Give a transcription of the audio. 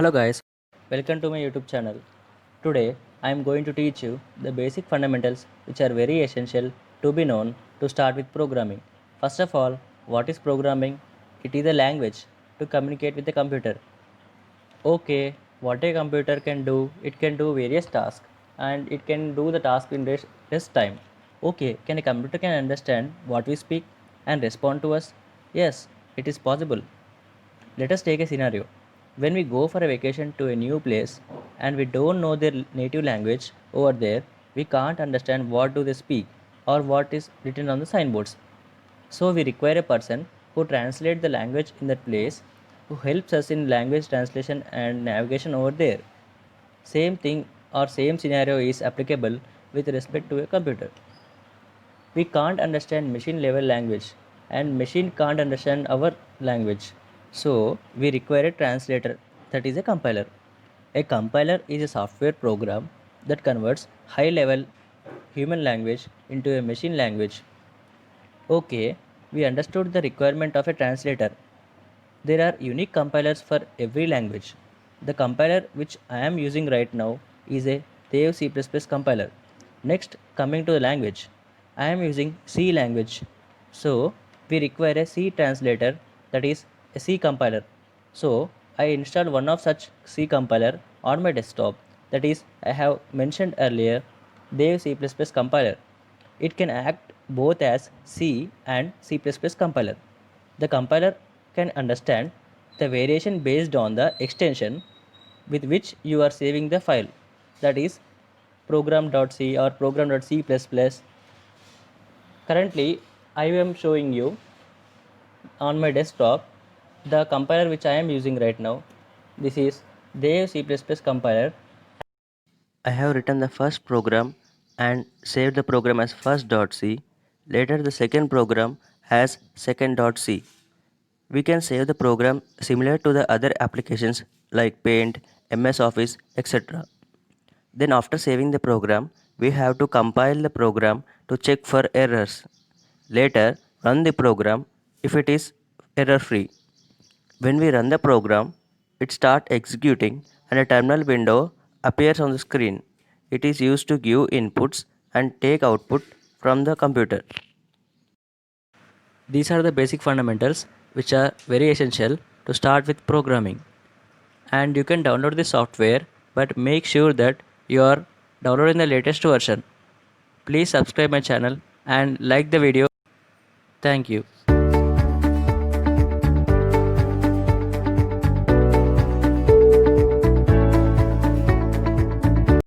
Hello guys, welcome to my YouTube channel. Today I am going to teach you the basic fundamentals which are very essential to be known to start with programming. First of all, what is programming? It is a language to communicate with the computer. Okay, what a computer can do, it can do various tasks and it can do the task in rest time. Okay, can a computer can understand what we speak and respond to us? Yes, it is possible. Let us take a scenario. When we go for a vacation to a new place and we don't know their native language over there, we can't understand what do they speak or what is written on the signboards. So we require a person who translates the language in that place, who helps us in language translation and navigation over there. Same thing or same scenario is applicable with respect to a computer. We can't understand machine level language and machine can't understand our language. So we require a translator, that is a compiler. A compiler is a software program that converts high level human language into a machine language. Okay, we understood the requirement of a translator. There are unique compilers for every language. The compiler which I am using right now is a Dev C++ compiler. Next, coming to the language, I am using C language. So, we require a C translator, that is a C compiler. So, I installed one of such C compiler on my desktop, that is I have mentioned earlier Dev C++ compiler. It can act both as C and C++ compiler. The compiler can understand the variation based on the extension with which you are saving the file, that is program.c or program.c++. Currently I am showing you on my desktop the compiler which I am using right now. This is Dev C++ compiler. I have written the first program and saved the program as first.c. Later the second program as second.c. We can save the program similar to the other applications like Paint, MS Office, etc. Then after saving the program, we have to compile the program to check for errors. Later, run the program if it is error free. When we run the program, it starts executing and a terminal window appears on the screen. It is used to give inputs and take output from the computer. These are the basic fundamentals which are very essential to start with programming. And you can download the software, but make sure that you are downloading the latest version. Please subscribe my channel and like the video. Thank you.